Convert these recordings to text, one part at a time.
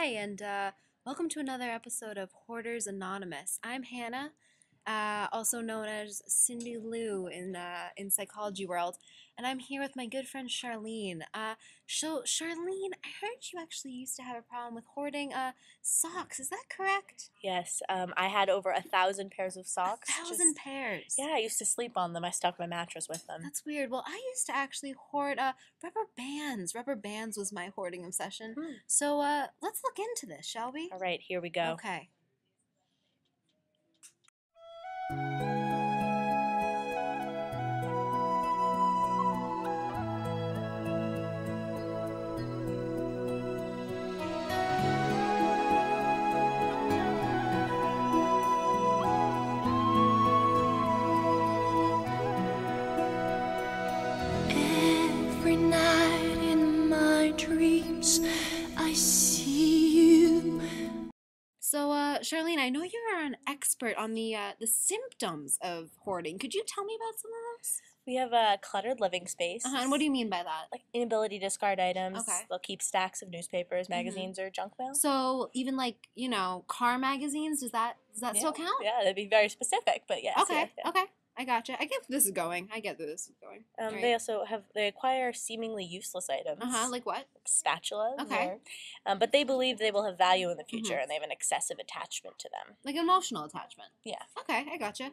Hi, and welcome to another episode of Hoarders Anonymous. I'm Hannah, also known as Cindy Lou in psychology world, and I'm here with my good friend Charlene. So Charlene, I heard you actually used to have a problem with hoarding socks. Is that correct? Yes, I had over 1,000 pairs of socks. 1,000 pairs. Yeah, I used to sleep on them. I stuck my mattress with them. That's weird. Well, I used to actually hoard rubber bands. Rubber bands was my hoarding obsession. So let's look into this, shall we? All right, here we go. Okay. Every night in my dreams, I see you. So, Charlene, I know you're an expert on the symptoms of hoarding. Could you tell me about some of those? We have a cluttered living space. And what do you mean by that? Like inability to discard items. Okay. They'll keep stacks of newspapers, magazines, or junk mail. So, even like, car magazines, does that still count? Yeah, that'd be very specific, but yes. Okay, yeah. okay. I gotcha. I get where this is going. Right. They also they acquire seemingly useless items. Like what? Like spatulas. Okay. But they believe they will have value in the future, and they have an excessive attachment to them. Like emotional attachment. Yeah. Okay, I gotcha.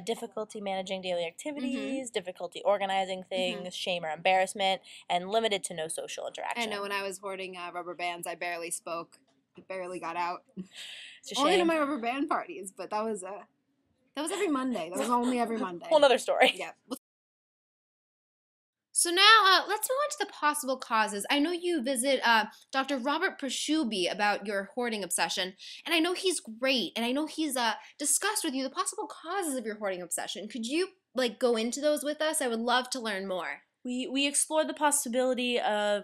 Difficulty managing daily activities, difficulty organizing things, shame or embarrassment, and limited to no social interaction. I know when I was hoarding rubber bands, I barely spoke. I barely got out. It's a shame. Only to my rubber band parties, but that was every Monday. That was only every Monday. Whole nother story. Yeah. So now, let's move on to the possible causes. I know you visit Dr. Robert Proshuby about your hoarding obsession, and I know he's great, and I know he's discussed with you the possible causes of your hoarding obsession. Could you, go into those with us? I would love to learn more. We explored the possibility of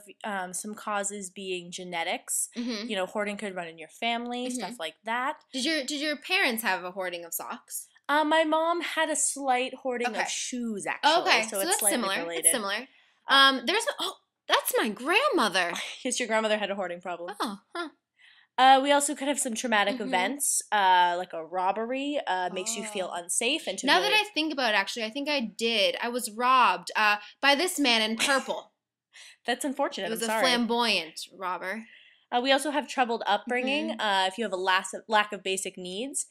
some causes being genetics. Hoarding could run in your family, stuff like that. Did your parents have a hoarding of socks? My mom had a slight hoarding of shoes, actually. Okay, so that's slightly similar. related. It's similar. That's my grandmother. Yes, your grandmother had a hoarding problem. Oh, huh. We also could have some traumatic events, like a robbery, makes you feel unsafe. And now that I think about it, actually, I think I did. I was robbed by this man in purple. That's unfortunate. It was I'm a sorry. flamboyant robber. We also have troubled upbringing if you have a lack of basic needs.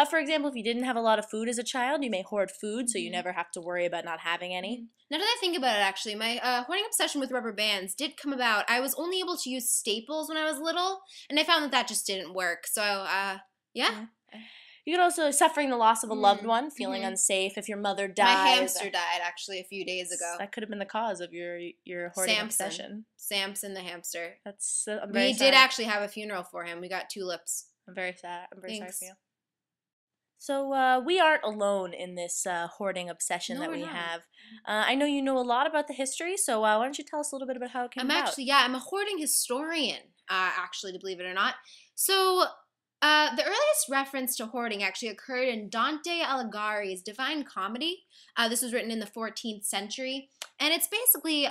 For example, if you didn't have a lot of food as a child, you may hoard food so you never have to worry about not having any. Now that I think about it, actually, my hoarding obsession with rubber bands did come about. I was only able to use staples when I was little, and I found that just didn't work. So, yeah. You could also suffering the loss of a loved one, feeling unsafe if your mother died. My hamster died, actually, a few days ago. That could have been the cause of your hoarding obsession. Samson the hamster. That's I'm very We sorry. did actually have a funeral for him. We got tulips. I'm very sad. I'm very sorry Thanks. for you. So we aren't alone in this hoarding obsession that we we're not. have. I know you know a lot about the history, so why don't you tell us a little bit about how it came about? I'm a hoarding historian, actually, to believe it or not. So, the earliest reference to hoarding actually occurred in Dante Alighieri's Divine Comedy. This was written in the 14th century, and it's basically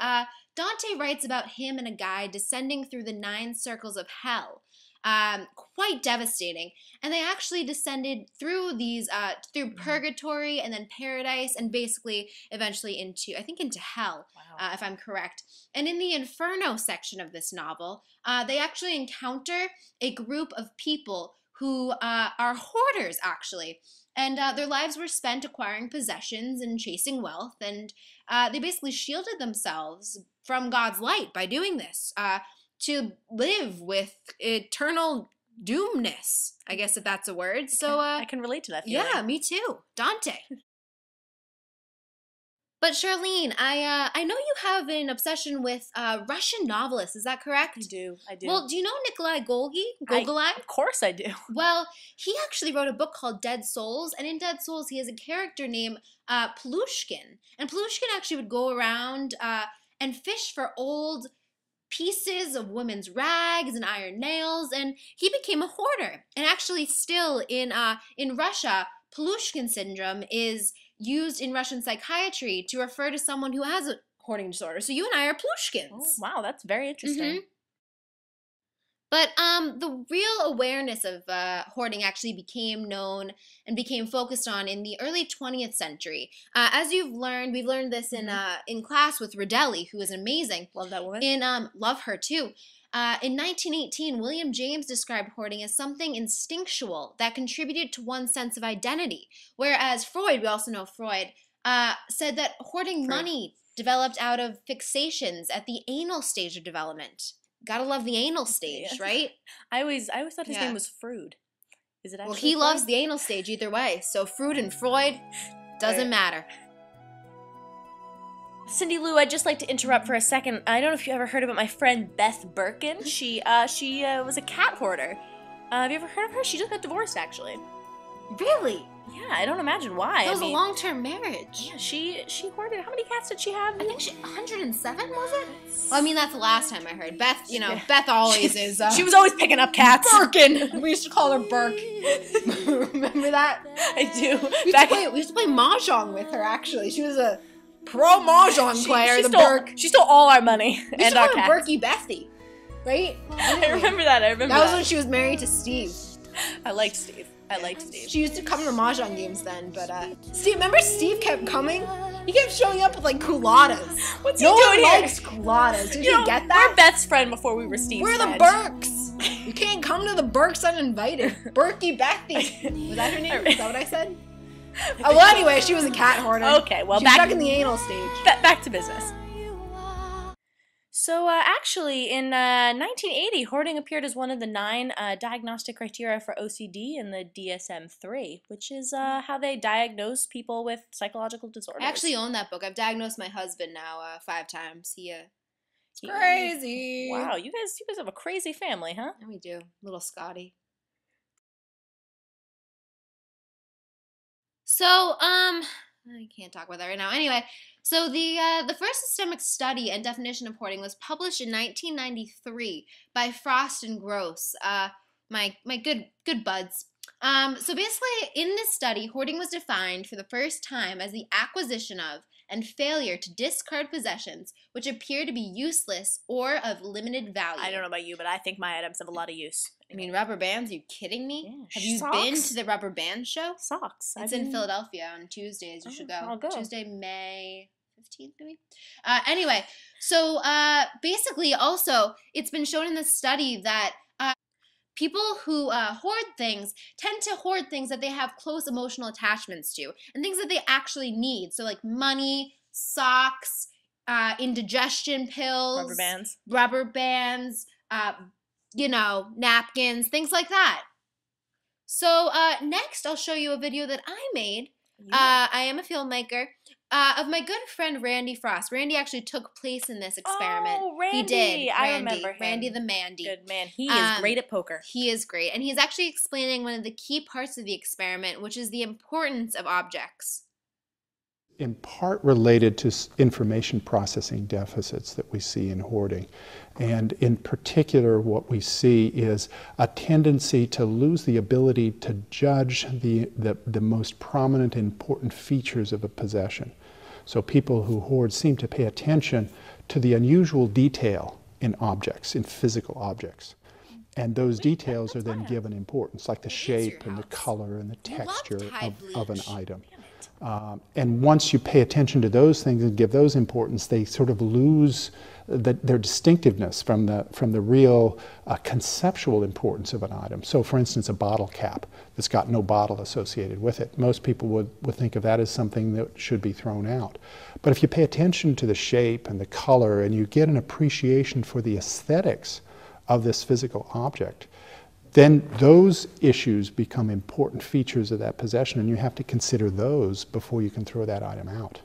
Dante writes about him and a guy descending through the 9 circles of hell. Quite devastating, and they actually descended through these through purgatory and then paradise, and basically eventually into hell. Wow. If I'm correct. And in the Inferno section of this novel, they actually encounter a group of people who are hoarders, actually. And their lives were spent acquiring possessions and chasing wealth, and they basically shielded themselves from God's light by doing this, to live with eternal doomness, I guess, if that's a word. So I can relate to that feeling. yeah, me too. Dante. But Charlene, I know you have an obsession with Russian novelists. Is that correct? I do. Well, do you know Nikolai Gogol? Of course I do. Well, he actually wrote a book called Dead Souls, and in Dead Souls, he has a character named Plushkin. And Plushkin actually would go around and fish for old pieces of women's rags and iron nails, and he became a hoarder. And actually, still in Russia, Plushkin syndrome is used in Russian psychiatry to refer to someone who has a hoarding disorder. So you and I are Plushkins. Oh, wow, that's very interesting. But the real awareness of hoarding actually became known and became focused on in the early 20th century. As you've learned, we've learned this in class with Rodelli, who is amazing. Love that woman. Love her too. In 1918, William James described hoarding as something instinctual that contributed to one's sense of identity. Whereas Freud, we also know Freud, said that hoarding money developed out of fixations at the anal stage of development. Gotta love the anal stage, right? I always thought his name was Freud. Is it actually Well, he Freud? loves the anal stage either way. So Freud and Freud doesn't matter. Cindy Lou, I'd just like to interrupt for a second. I don't know if you ever heard about my friend Beth Birkin. She was a cat hoarder. Have you ever heard of her? She just got divorced, actually. Really? Yeah, I don't imagine why. That was a long-term marriage. Yeah, she hoarded. How many cats did she have? I think 107, was it? Well, I mean, that's the last time I heard. Beth, Beth always is. She was always picking up cats. Birkin. We used to call her Burke. Remember that? I do. We used to play Mahjong with her, actually. She was a pro Mahjong player, Burke. She stole all our money We and our used to cats. call her Berkey Bethy, right? I remember that. That was when she was married to Steve. I liked Steve. She used to come to Mahjong games then, but Steve, remember Steve kept coming? He kept showing up with like culottes. What's he doing here? No one likes culottes. Did you get that? We're Beth's friend before we were Steve's We're the friend. Burks. You can't come to the Burks uninvited. Berkey Bethy. Was that her name? Is that what I said? Oh, well, anyway, she was a cat hoarder. Okay, well, she was stuck in the anal stage. Back to business. So, actually, in 1980, hoarding appeared as one of the 9 diagnostic criteria for OCD in the DSM-3, which is how they diagnose people with psychological disorders. I actually own that book. I've diagnosed my husband now 5 times. He's crazy. Wow, you guys have a crazy family, huh? Yeah, we do. Little Scotty. So, I can't talk about that right now. Anyway, so the first systemic study and definition of hoarding was published in 1993 by Frost and Gross, my good buds. So basically, in this study, hoarding was defined for the first time as the acquisition of and failure to discard possessions which appear to be useless or of limited value. I don't know about you, but I think my items have a lot of use. I mean, rubber bands? Are you kidding me? Yeah, Have you been to the rubber band show? Socks. It's in Philadelphia on Tuesdays. You should go. I'll go. Tuesday, May 15th, maybe? Anyway, so basically also, it's been shown in this study that people who hoard things tend to hoard things that they have close emotional attachments to and things that they actually need. So like money, socks, indigestion pills. Rubber bands, napkins, things like that. So next I'll show you a video that I made. I am a filmmaker. Of my good friend Randy Frost. Randy actually took place in this experiment. Oh, Randy. He did. I remember him. Randy the Mandy. Good man. He is great at poker. He is great. And he's actually explaining one of the key parts of the experiment, which is the importance of objects. In part related to information processing deficits that we see in hoarding. And in particular, what we see is a tendency to lose the ability to judge the most prominent and important features of a possession. So people who hoard seem to pay attention to the unusual detail in objects, in physical objects. And those details are then given importance, like the shape and the color and the texture of an item. And once you pay attention to those things and give those importance, they sort of lose their distinctiveness from the real conceptual importance of an item. So for instance, a bottle cap that's got no bottle associated with it. Most people would think of that as something that should be thrown out. But if you pay attention to the shape and the color and you get an appreciation for the aesthetics of this physical object, then those issues become important features of that possession, and you have to consider those before you can throw that item out.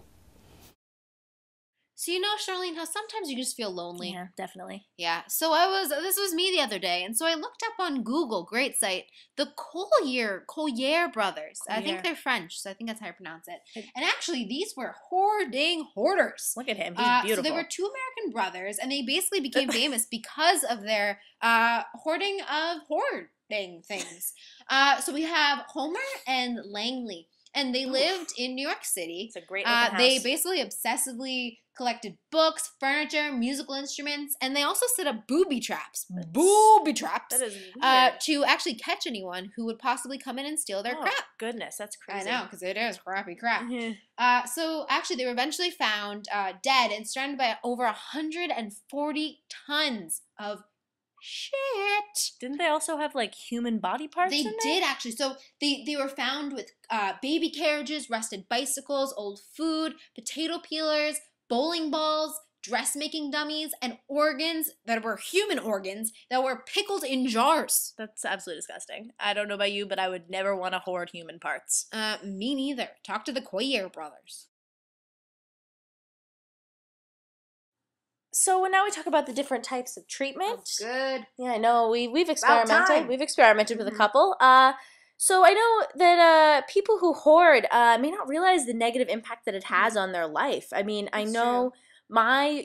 So Charlene, how sometimes you just feel lonely. Yeah, definitely. Yeah. So this was me the other day, and so I looked up on Google, great site, the Collier brothers. I think they're French, so I think that's how I pronounce it. And actually, these were hoarders. Look at him, he's beautiful. So they were 2 American brothers, and they basically became famous because of their hoarding of hoarding things. So we have Homer and Langley. And they lived in New York City. It's a great looking house. They basically obsessively collected books, furniture, musical instruments, and they also set up booby traps. Booby traps. That is weird. To actually catch anyone who would possibly come in and steal their crap. Goodness, that's crazy. I know, because it is crappy crap. Mhm. So actually, they were eventually found dead and surrounded by over 140 tons of shit. Didn't they also have like human body parts They in there? did actually. So they were found with baby carriages, rusted bicycles, old food, potato peelers, bowling balls, dressmaking dummies, and organs that were human organs that were pickled in jars. That's absolutely disgusting. I don't know about you, but I would never want to hoard human parts. Me neither. Talk to the Coyer brothers. So now we talk about the different types of treatment. Good. Yeah, I know we've experimented. time. We've experimented with a Mhm. couple. So I know that people who hoard may not realize the negative impact that it has on their life. I mean, I That's know my,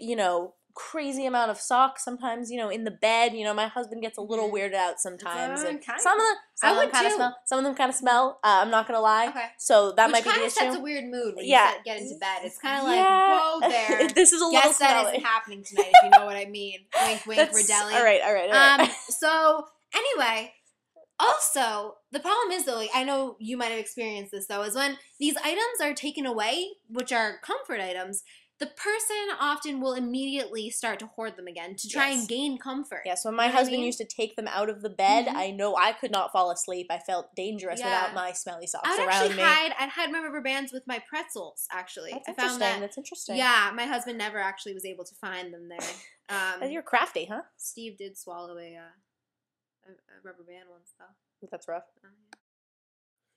crazy amount of socks sometimes, in the bed, my husband gets a little weirded out sometimes. And kind some of them I would kind of too. smell. Some of them kind of smell. I'm not gonna lie. Okay. So that Which might be kind the of sets a issue. weird mood when Yeah. you get into bed. It's kind of Yeah. like, whoa there. This is a little Guess that smelly. isn't happening tonight, if you know what I mean. Wink, wink, That's, Redelli. all right. So anyway, also the problem is though, like, I know you might have experienced this though, is when these items are taken away, which are comfort items, the person often will immediately start to hoard them again to try Yes. and gain comfort. Yeah, so when my You know what I husband mean? used to take them out of the bed, Mhm. I know I could not fall asleep. I felt dangerous Yeah. without my smelly socks I would around actually me. I'd hide my rubber bands with my pretzels, actually. That's I interesting. found that. That's interesting. Yeah, my husband never actually was able to find them there. You're crafty, huh? Steve did swallow a rubber band once, though. That's rough.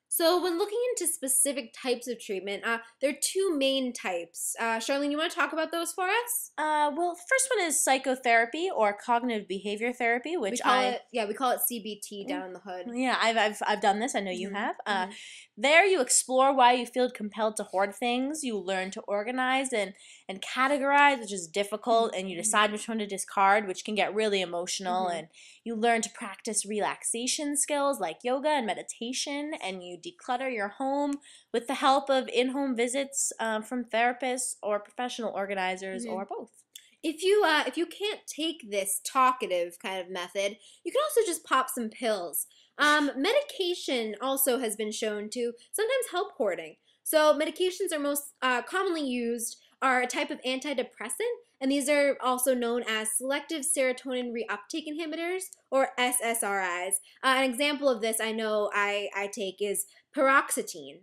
So when looking into specific types of treatment, there are two main types. Charlene, you want to talk about those for us? Well, the first one is psychotherapy or cognitive behavior therapy, which we call it CBT down in the hood. Yeah, I've done this. I know you Mhm, have. mhm. There you explore why you feel compelled to hoard things. You learn to organize and categorize, which is difficult, and you decide which one to discard, which can get really emotional. Mhm. And you learn to practice relaxation skills like yoga and meditation, and you declutter your home with the help of in-home visits from therapists or professional organizers Mhm. or both. If you can't take this talkative kind of method, you can also just pop some pills. Medication also has been shown to sometimes help hoarding. So medications are most commonly used are a type of antidepressant, and these are also known as selective serotonin reuptake inhibitors, or SSRIs. An example of this I know I take is paroxetine.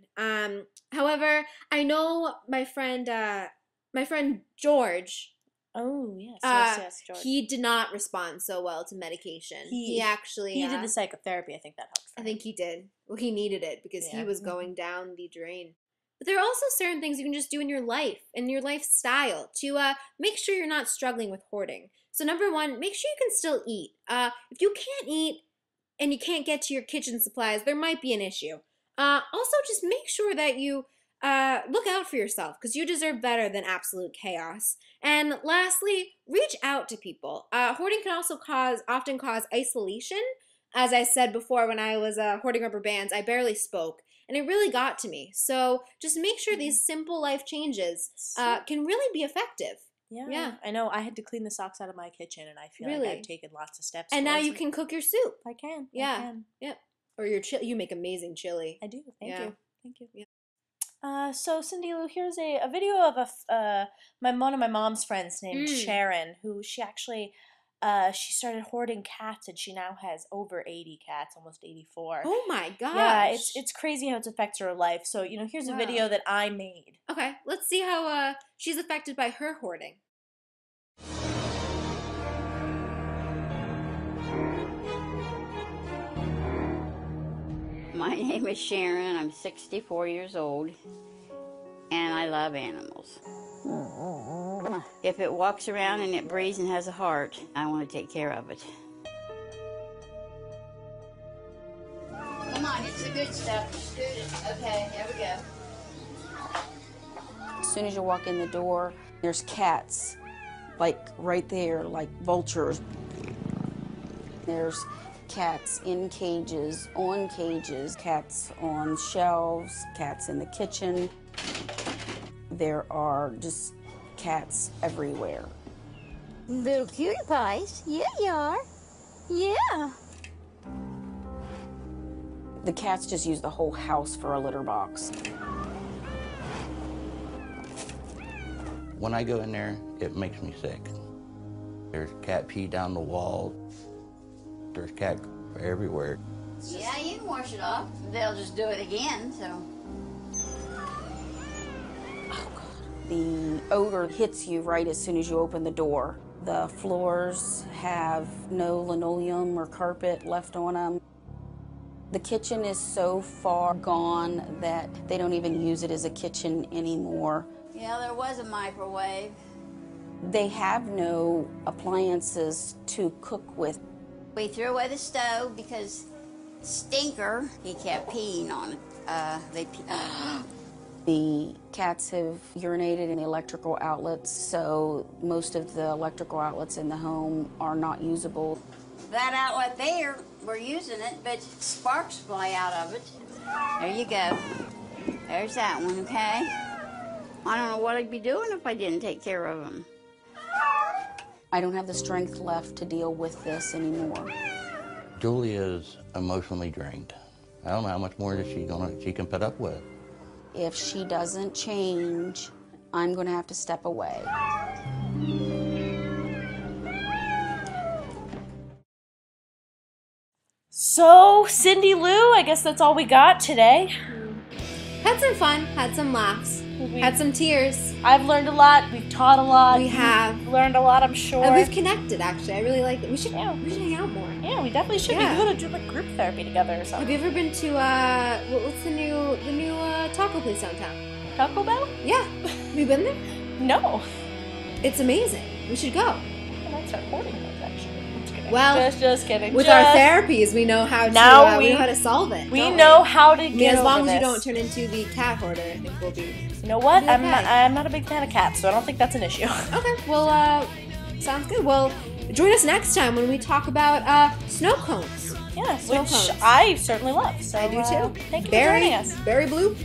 However, I know my friend George. Oh, yes, George. He did not respond so well to medication. He actually He did the psychotherapy. I think that helped. I think he did. Well, he needed it because he Yeah. was going down the drain. But there are also certain things you can just do in your life and your lifestyle to make sure you're not struggling with hoarding. So number one, make sure you can still eat. If you can't eat and you can't get to your kitchen supplies, there might be an issue. Also, just make sure that you look out for yourself because you deserve better than absolute chaos. And lastly, reach out to people. Hoarding can also often cause isolation. As I said before, when I was hoarding rubber bands, I barely spoke, and it really got to me. So just make sure these simple life changes can really be effective. Yeah. I know. I had to clean the socks out of my kitchen, and I feel Really? like I've taken lots of steps. And now towards you it. can cook your soup. I can. Yeah. I can. Yep. Or your chili. You make amazing chili. I do. Thank Yeah. you. Thank you. Yeah. So Cindy Lou, here's a video of one of my mom's friends named Sharon, who she actually she started hoarding cats, and she now has over 80 cats, almost 84. Oh my gosh. Yeah, it's crazy how it affects her life. So here's a Wow. video that I made. Okay, let's see how she's affected by her hoarding. My name is Sharon. I'm 64 years old, and I love animals. If it walks around and it breathes and has a heart, I want to take care of it. Come on, it's the good stuff. Okay, here we go. As soon as you walk in the door, there's cats, like right there, like vultures. There's cats in cages, on cages, cats on shelves, cats in the kitchen. There are just cats everywhere. Little cutie pies. Yeah, you are. Yeah. The cats just use the whole house for a litter box. When I go in there, it makes me sick. There's cat pee down the wall. There's cat everywhere. Yeah, you can wash it off. They'll just do it again, so. The odor hits you right as soon as you open the door. The floors have no linoleum or carpet left on them. The kitchen is so far gone that they don't even use it as a kitchen anymore. Yeah, there was a microwave. They have no appliances to cook with. We threw away the stove because Stinker, he kept peeing on it. The cats have urinated in the electrical outlets, so most of the electrical outlets in the home are not usable. That outlet there, we're using it, but sparks fly out of it. There you go. There's that one, okay? I don't know what I'd be doing if I didn't take care of them. I don't have the strength left to deal with this anymore. Julie is emotionally drained. I don't know how much more she can put up with. If she doesn't change, I'm going to have to step away. So, Cindy Lou, I guess that's all we got today. Had some fun, had some laughs, had some tears. I've learned a lot. We've taught a lot. We have. We've learned a lot, I'm sure. And we've connected, actually. I really like it. We should hang out more. Yeah, we definitely should. Yeah. We could do like group therapy together or something. Have you ever been to, what's the new taco place downtown? Taco Bell? Yeah. Have you been there? No. It's amazing. We should go. I might start hoarding those, actually. Just kidding. Well, just kidding. With our therapies, we know how to Now we know how to solve it. We know how to get as long over as you this. don't turn into the cat hoarder, I think we'll be. You know what? We'll be okay. I'm not a big fan of cats, so I don't think that's an issue. Okay. Well, sounds good. Well, join us next time when we talk about snow cones. Yeah, Snow which cones. I certainly love. So, I do too. Thank you for joining us. Berry blue.